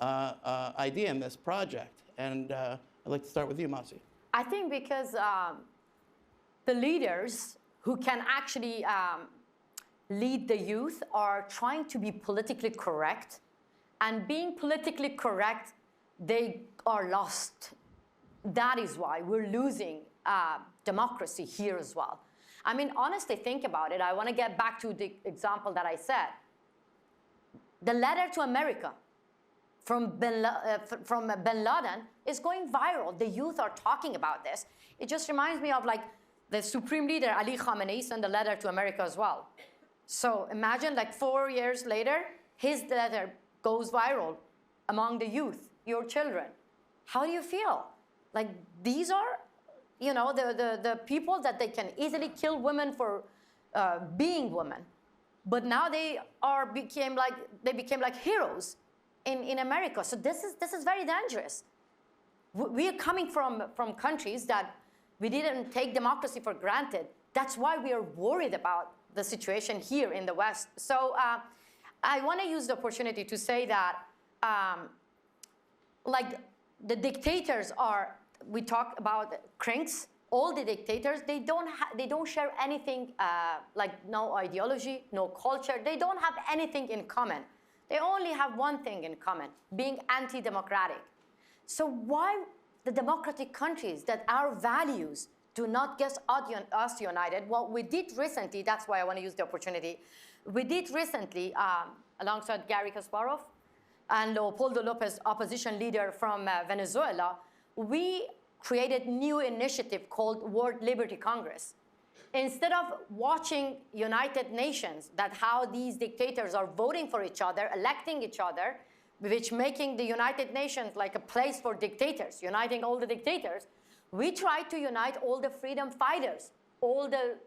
idea and this project? And I'd like to start with you, Masih. I think because the leaders who can actually lead the youth are trying to be politically correct. And being politically correct, they are lost. That is why we're losing democracy here as well. I mean, honestly, think about it. I want to get back to the example that I said. The letter to America from Ben Laden is going viral. The youth are talking about this. It just reminds me of like the Supreme Leader Ali Khamenei sent a letter to America as well. So imagine like 4 years later, his letter goes viral among the youth, your children. How do you feel? Like these are, the people that they can easily kill women for being women. But now they became like heroes in America. So this is very dangerous. We are coming from countries that we didn't take democracy for granted. That's why we are worried about the situation here in the West. So I want to use the opportunity to say that, like the dictators are, we talk about CRINKs, all the dictators, they don't share anything, like no ideology, no culture. They don't have anything in common. They only have one thing in common, being anti-democratic. So why the democratic countries that our values do not get us united? Well, we did recently, that's why I want to use the opportunity. We did recently, alongside Garry Kasparov and Leopoldo Lopez, opposition leader from Venezuela, we created new initiative called World Liberty Congress. Instead of watching United Nations, that how these dictators are voting for each other, electing each other, which making the United Nations like a place for dictators, uniting all the dictators, we try to unite all the freedom fighters, all the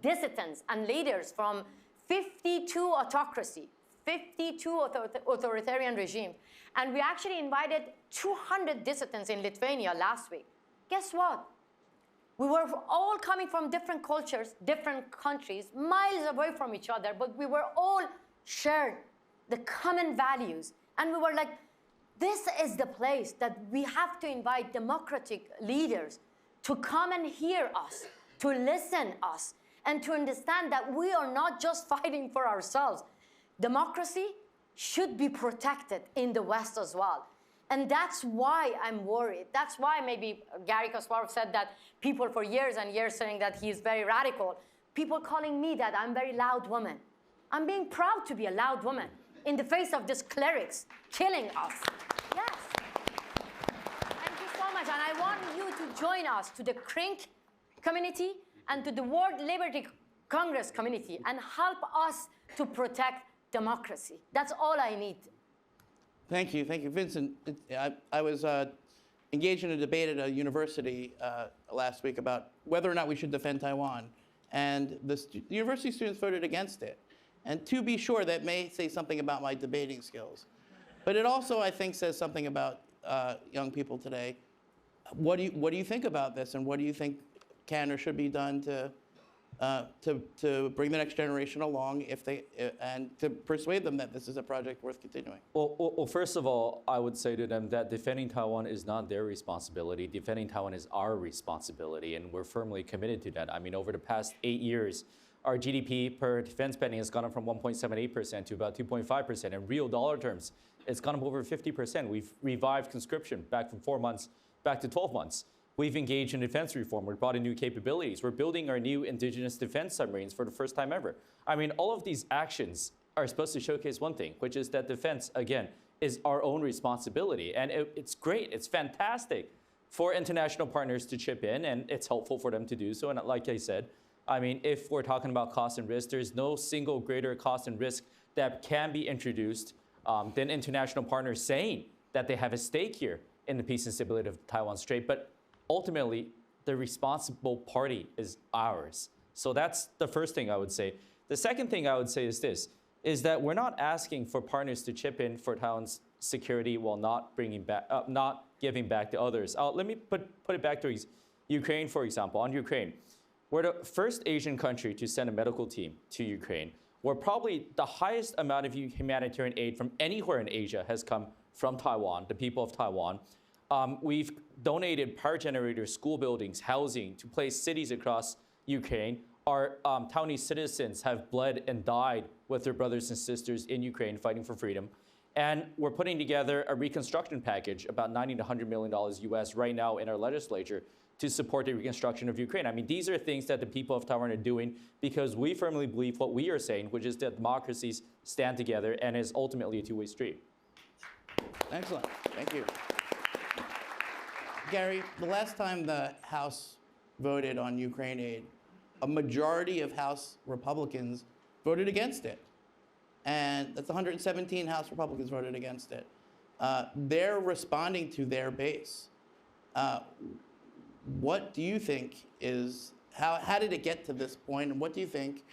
dissidents and leaders from 52 autocracy, 52 authoritarian regimes. And we actually invited 200 dissidents in Lithuania last week. Guess what? We were all coming from different cultures, different countries, miles away from each other, but we were all shared the common values. And we were like, this is the place that we have to invite democratic leaders to come and hear us, to listen us, and to understand that we are not just fighting for ourselves. Democracy should be protected in the West as well. And that's why I'm worried. That's why maybe Garry Kasparov said that people for years and years saying that he's very radical. People calling me that I'm a very loud woman. I'm being proud to be a loud woman in the face of these clerics killing us. Yes. Thank you so much. And I want you to join us to the CRINK community and to the World Liberty Congress community and help us to protect democracy. That's all I need. Thank you, Vincent. I was engaged in a debate at a university last week about whether or not we should defend Taiwan, and the university students voted against it. And to be sure, that may say something about my debating skills, but it also, I think, says something about young people today. What do you think about this, and what do you think can or should be done to bring the next generation along and to persuade them that this is a project worth continuing? Well, first of all, I would say to them that defending Taiwan is not their responsibility. Defending Taiwan is our responsibility, and we're firmly committed to that. I mean, over the past 8 years, our GDP per defense spending has gone up from 1.78% to about 2.5%. In real dollar terms, it's gone up over 50%. We've revived conscription back from 4 months back to 12 months. We've engaged in defense reform. We've brought in new capabilities. We're building our new indigenous defense submarines for the first time ever. I mean, all of these actions are supposed to showcase one thing, which is that defense, again, is our own responsibility. And it's great. It's fantastic for international partners to chip in, and it's helpful for them to do so. And like I said, I mean, if we're talking about cost and risk, there's no single greater cost and risk that can be introduced than international partners saying that they have a stake here in the peace and stability of Taiwan Strait. But ultimately, the responsible party is ours. So that's the first thing I would say. The second thing I would say is this, is that we're not asking for partners to chip in for Taiwan's security while not giving back to others. Let me put it back to Ukraine, for example. On Ukraine, we're the first Asian country to send a medical team to Ukraine, where probably the highest amount of humanitarian aid from anywhere in Asia has come from Taiwan, the people of Taiwan. We've donated power generators, school buildings, housing to place cities across Ukraine. Our Taiwanese citizens have bled and died with their brothers and sisters in Ukraine fighting for freedom. And we're putting together a reconstruction package, about $90 to $100 million US right now in our legislature to support the reconstruction of Ukraine. I mean, these are things that the people of Taiwan are doing because we firmly believe what we are saying, which is that democracies stand together and is ultimately a two-way street. Excellent. Thank you. Garry, the last time the House voted on Ukraine aid, a majority of House Republicans voted against it. And that's 117 House Republicans voted against it. They're responding to their base. What do you think is, how did it get to this point, and what do you think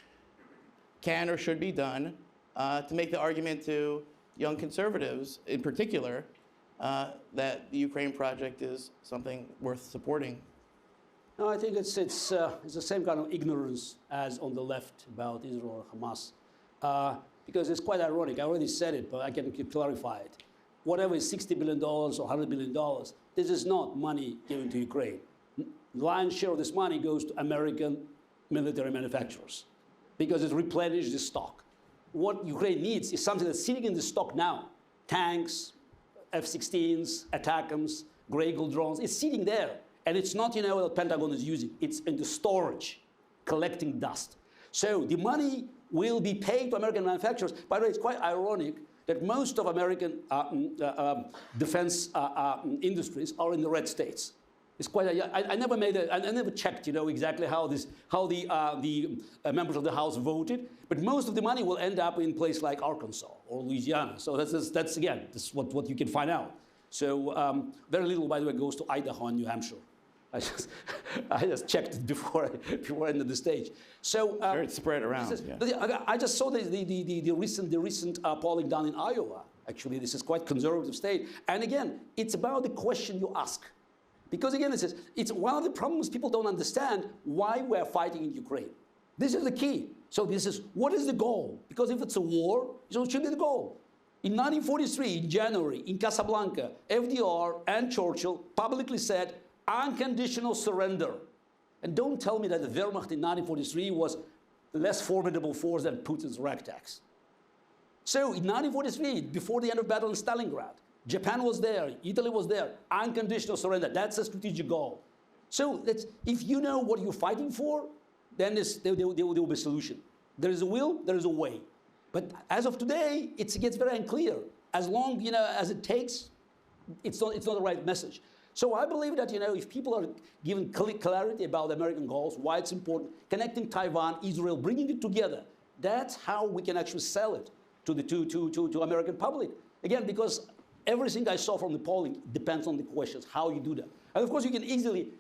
can or should be done to make the argument to young conservatives in particular, that the Ukraine project is something worth supporting? No, I think it's the same kind of ignorance as on the left about Israel or Hamas. Because it's quite ironic. I already said it, but I can clarify it. Whatever is $60 billion or $100 billion, this is not money given to Ukraine. The lion's share of this money goes to American military manufacturers because it replenishes the stock. What Ukraine needs is something that's sitting in the stock now. Tanks, F-16s, ATACMS, Grey Eagle drones. It's sitting there. And it's not, what the Pentagon is using. It's in the storage, collecting dust. So the money will be paid to American manufacturers. By the way, it's quite ironic that most of American defense industries are in the red states. It's quite. I never I never checked, exactly how the members of the House voted. But most of the money will end up in places like Arkansas or Louisiana. So that's again, this is what you can find out. So very little, by the way, goes to Idaho and New Hampshire. I just checked it before I ended the stage. So Sure, it's spread around. I just saw the recent polling done in Iowa. Actually, this is quite conservative state. And again, it's about the question you ask. Because again, it's one of the problems people don't understand why we're fighting in Ukraine. This is the key. So this is, what is the goal? Because if it's a war, it should be the goal. In 1943, in January, in Casablanca, FDR and Churchill publicly said, unconditional surrender. And don't tell me that the Wehrmacht in 1943 was a less formidable force than Putin's ragtags. So in 1943, before the end of battle in Stalingrad, Japan was there, Italy was there, unconditional surrender. That's a strategic goal. So if you know what you're fighting for, then there will be a solution. There is a will, there is a way. But as of today, it gets very unclear. As long as it takes, it's not the right message. So I believe that if people are given clarity about the American goals, why it's important, connecting Taiwan, Israel, bringing it together, that's how we can actually sell it to the American public. Again, because everything I saw from the polling depends on the questions, how you do that. And of course, you can easily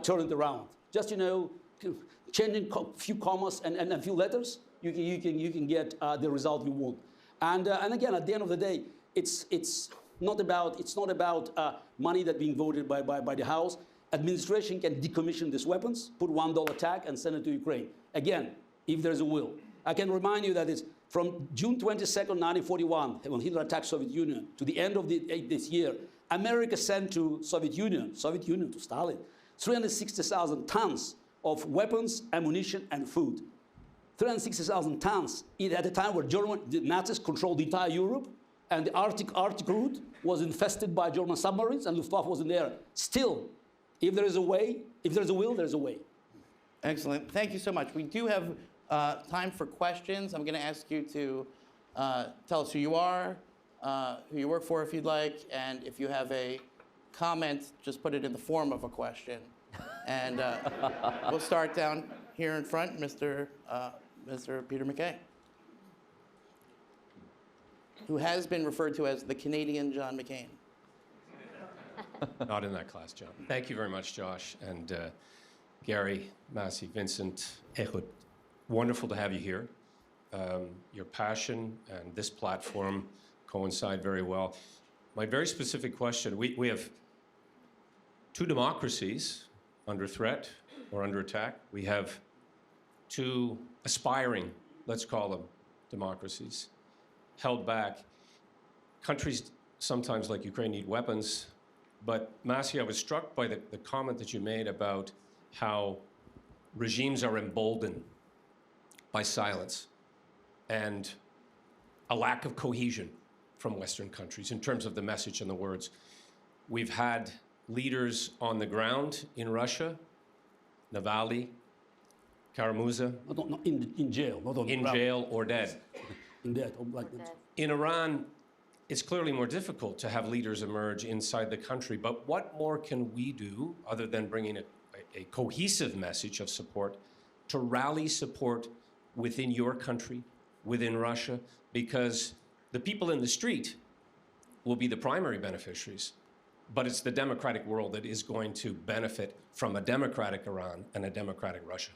turn it around. Just changing a few commas and a few letters, you can get the result you want. And again, at the end of the day, it's not about money that being voted by the House. Administration can decommission these weapons, put $1 tag, and send it to Ukraine. Again, if there's a will. I can remind you that it's from June 22nd, 1941, when Hitler attacked Soviet Union, to the end of this year, America sent to Soviet Union to Stalin, 360,000 tons of weapons, ammunition, and food. 360,000 tons at a time where the Nazis controlled the entire Europe, and the Arctic route was infested by German submarines, and Luftwaffe was in there. Still, if there is a way, if there's a will, there's a way. Excellent. Thank you so much. We do have time for questions. I'm going to ask you to tell us who you are, who you work for if you'd like, and if you have a comment, just put it in the form of a question. And we'll start down here in front, Mr. Peter MacKay, who has been referred to as the Canadian John McCain. Not in that class, John. Thank you very much, Josh, and Garry, Masih, Vincent, Ehud. Wonderful to have you here. Your passion and this platform coincide very well. My very specific question, we have two democracies under threat or under attack. We have two aspiring, let's call them, democracies, held back. Countries sometimes like Ukraine need weapons, but Masih, I was struck by the comment that you made about how regimes are emboldened by silence and a lack of cohesion from Western countries in terms of the message and the words. We've had leaders on the ground in Russia, Navalny, Kara-Murza, in jail, not on in jail or dead. In death, like that. In Iran, it's clearly more difficult to have leaders emerge inside the country, but what more can we do other than bringing a cohesive message of support to rally support within your country, within Russia, because the people in the street will be the primary beneficiaries, but it's the democratic world that is going to benefit from a democratic Iran and a democratic Russia.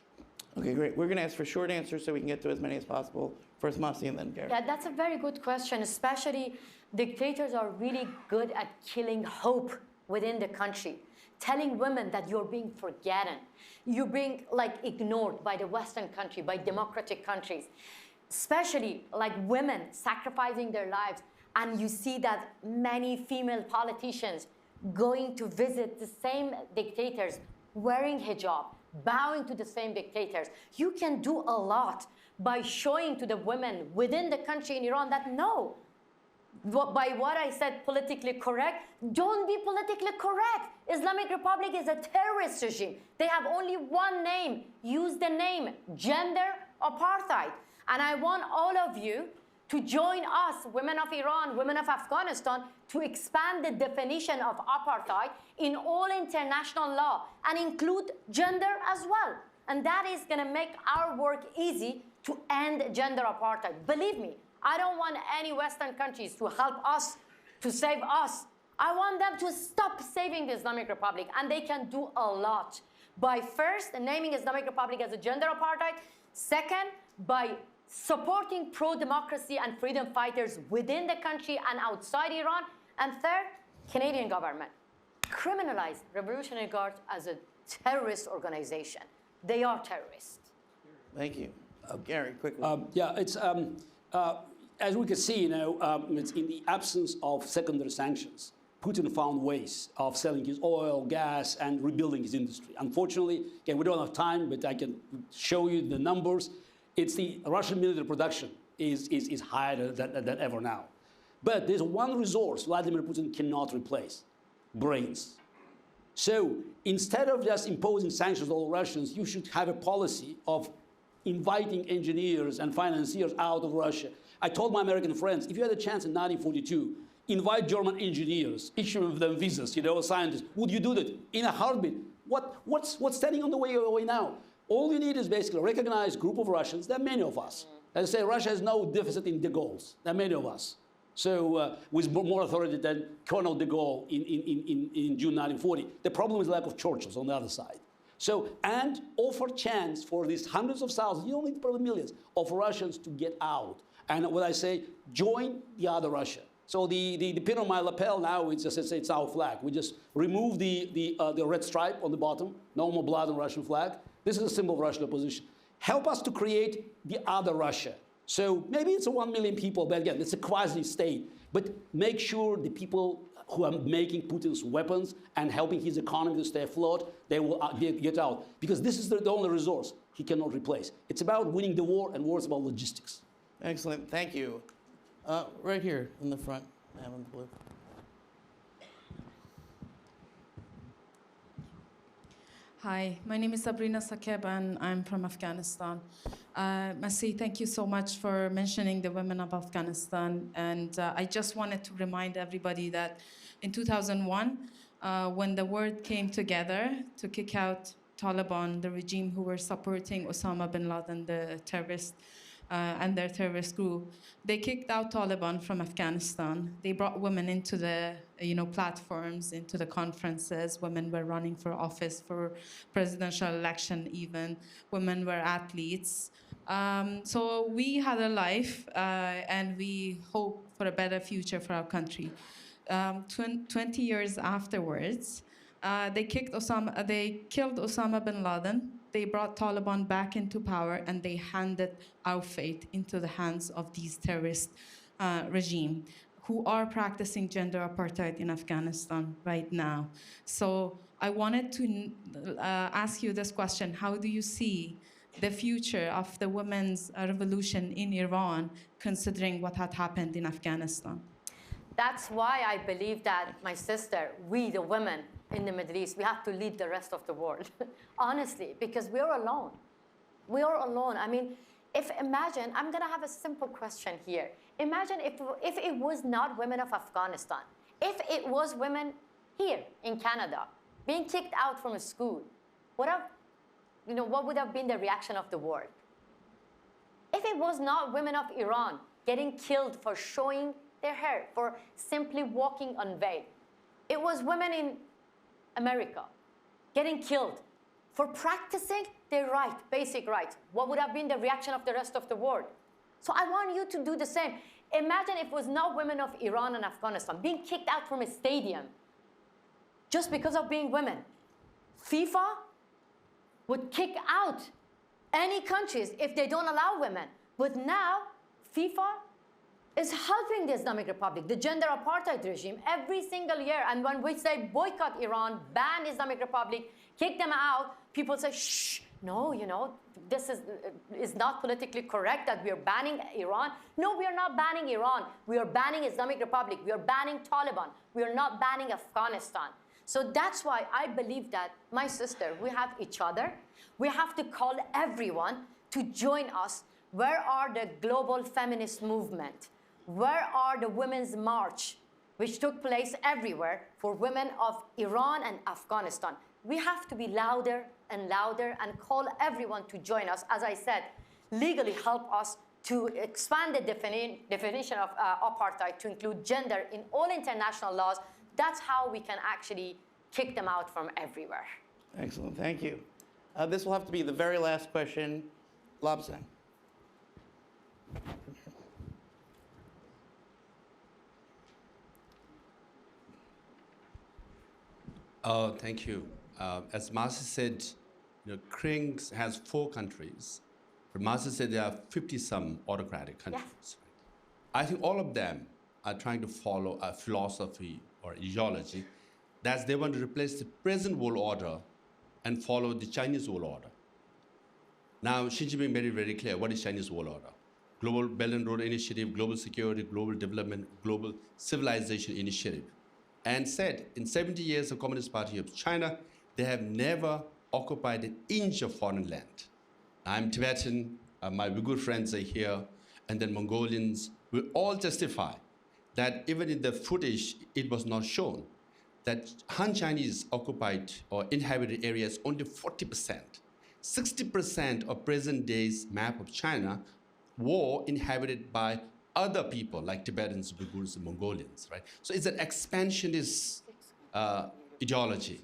Okay, great. We're going to ask for short answers so we can get to as many as possible. First Masih and then Garry. Yeah, that's a very good question. Especially dictators are really good at killing hope within the country, telling women that you're being forgotten, you're being ignored by the Western country, by democratic countries, especially women sacrificing their lives. And you see that many female politicians going to visit the same dictators, wearing hijab, bowing to the same dictators. You can do a lot by showing to the women within the country in Iran that no, by what I said politically correct, don't be politically correct. Islamic Republic is a terrorist regime. They have only one name. Use the name, gender apartheid. And I want all of you to join us, women of Iran, women of Afghanistan, to expand the definition of apartheid in all international law and include gender as well. And that is going to make our work easy to end gender apartheid. Believe me, I don't want any Western countries to help us, to save us. I want them to stop saving the Islamic Republic, and they can do a lot. By first, naming Islamic Republic as a gender apartheid. Second, by supporting pro-democracy and freedom fighters within the country and outside Iran. And third, Canadian government criminalized Revolutionary Guard as a terrorist organization. They are terrorists. Thank you. Garry, quickly. Yeah, it's as we can see, it's in the absence of secondary sanctions, Putin found ways of selling his oil, gas, and rebuilding his industry. Unfortunately, again, we don't have time, but I can show you the numbers. It's the Russian military production is higher than ever now. But there's one resource Vladimir Putin cannot replace: brains. So instead of just imposing sanctions on all Russians, you should have a policy of inviting engineers and financiers out of Russia. I told my American friends, if you had a chance in 1942, invite German engineers, issue them visas, scientists. Would you do that in a heartbeat? What's standing on the way now? All you need is basically a recognized group of Russians. There are many of us. As I say, Russia has no deficit in de Gaulle's. There are many of us. So with more authority than Colonel de Gaulle in June 1940. The problem is lack of Churchills on the other side. So, and offer chance for these hundreds of thousands, you don't need probably millions, of Russians to get out. And what I say, join the other Russia. So the pin on my lapel now, it's our flag. We just remove the red stripe on the bottom, no more blood on Russian flag. This is a symbol of Russian opposition. Help us to create the other Russia. So maybe it's 1 million people, but again, it's a quasi-state. But make sure the people who are making Putin's weapons and helping his economy to stay afloat, they will get out. Because this is the only resource he cannot replace. It's about winning the war, and war is about logistics. Excellent. Thank you. Right here in the front. I have in the blue. Hi, my name is Sabrina Sakeb, and I'm from Afghanistan. Masih, thank you so much for mentioning the women of Afghanistan. And I just wanted to remind everybody that in 2001, when the world came together to kick out Taliban, the regime who were supporting Osama bin Laden, the terrorist, and their terrorist group, they kicked out Taliban from Afghanistan. They brought women into the platforms, into the conferences. Women were running for office, for presidential election even. Women were athletes. So we had a life, and we hope for a better future for our country. 20 years afterwards, they killed Osama bin Laden. They brought Taliban back into power, and they handed our fate into the hands of these terrorist regime who are practicing gender apartheid in Afghanistan right now. So I wanted to ask you this question: how do you see the future of the women's revolution in Iran, considering what had happened in Afghanistan? That's why I believe that, my sister, we, the women in the Middle East, we have to lead the rest of the world, honestly, because we're alone. We are alone. I mean, imagine, I'm going to have a simple question here. Imagine if it was not women of Afghanistan, if it was women here in Canada being kicked out from a school, what would have been the reaction of the world? If it was not women of Iran getting killed for showing their hair, for simply walking unveiled, it was women in America getting killed for practicing their right, basic right. What would have been the reaction of the rest of the world? So I want you to do the same. Imagine if it was no women of Iran and Afghanistan being kicked out from a stadium just because of being women. FIFA would kick out any countries if they don't allow women. But now, FIFA is helping the Islamic Republic, the gender apartheid regime, every single year. And when we say boycott Iran, ban Islamic Republic, kick them out, people say, shh, no, you know, this is not politically correct that we are banning Iran. No, we are not banning Iran. We are banning Islamic Republic. We are banning Taliban. We are not banning Afghanistan. So that's why I believe that, my sister, we have each other. We have to call everyone to join us. Where are the global feminist movement? Where are the women's march, which took place everywhere for women of Iran and Afghanistan? We have to be louder and louder and call everyone to join us. As I said, legally help us to expand the definition of apartheid to include gender in all international laws. That's how we can actually kick them out from everywhere. Excellent, thank you. This will have to be the very last question. Lobsang. Thank you. As Masih said, CRINKs has 4 countries, but Masih said there are 50-some autocratic countries. Yes. I think all of them are trying to follow a philosophy or ideology that they want to replace the present world order and follow the Chinese world order. Now, Xi Jinping made it very clear what is Chinese world order. Global Belt and Road Initiative, global security, global development, global civilization initiative. And said in 70 years of Communist Party of China, they have never occupied an inch of foreign land. I'm Tibetan, my Uyghur friends are here, and then Mongolians will all testify that even in the footage, it was not shown that Han Chinese occupied or inhabited areas only 40%. 60% of present day's map of China were inhabited by other people like Tibetans, Uyghurs, and Mongolians, right? So it's an expansionist ideology.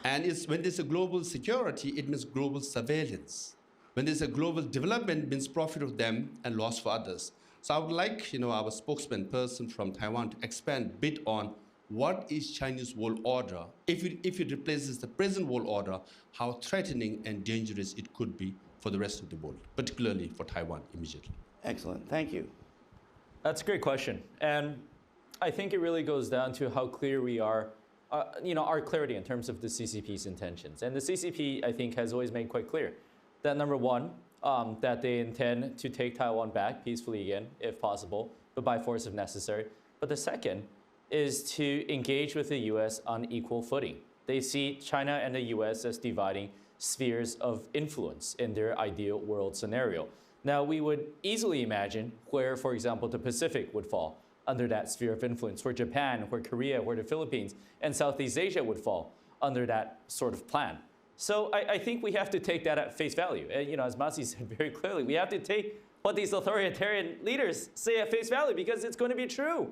And when there's a global security, it means global surveillance. When there's a global development, it means profit of them and loss for others. So I would like, our spokesman person from Taiwan to expand a bit on what is Chinese world order. If it replaces the present world order, how threatening and dangerous it could be for the rest of the world, particularly for Taiwan immediately. Excellent, thank you. That's a great question. And I think it really goes down to how clear we are, our clarity in terms of the CCP's intentions. And the CCP, I think, has always made quite clear that, number one, that they intend to take Taiwan back peacefully again, if possible, but by force if necessary. But the second is to engage with the US on equal footing. They see China and the US as dividing spheres of influence in their ideal world scenario. Now, we would easily imagine where, for example, the Pacific would fall under that sphere of influence, where Japan, where Korea, where the Philippines, and Southeast Asia would fall under that sort of plan. So I think we have to take that at face value. And, as Masih said very clearly, we have to take what these authoritarian leaders say at face value because it's going to be true.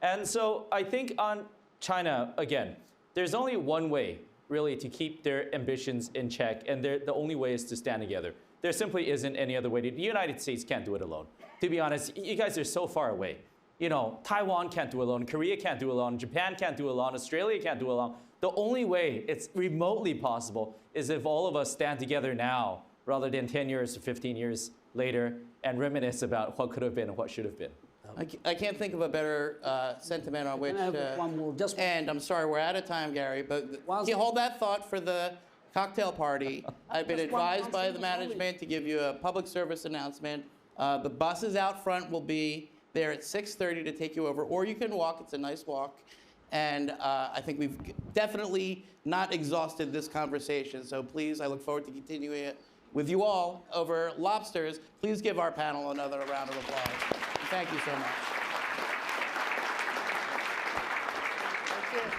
And so I think on China, again, there's only one way, really, to keep their ambitions in check, and the only way is to stand together. There simply isn't any other way. The United States can't do it alone. To be honest, you guys are so far away. Taiwan can't do it alone. Korea can't do it alone. Japan can't do it alone. Australia can't do it alone. The only way it's remotely possible is if all of us stand together now rather than 10 years or 15 years later and reminisce about what could have been and what should have been. I can't think of a better sentiment on which. I have one more? Just and I'm sorry, we're out of time, Garry, but Whilst- you hold that thought for the cocktail party. I've been Just one advised by the statement only. management to give you a public service announcement. The buses out front will be there at 6:30 to take you over, or you can walk. It's a nice walk. And I think we've definitely not exhausted this conversation. So please, I look forward to continuing it with you all over lobsters. Please give our panel another round of applause. Thank you so much. Thank you.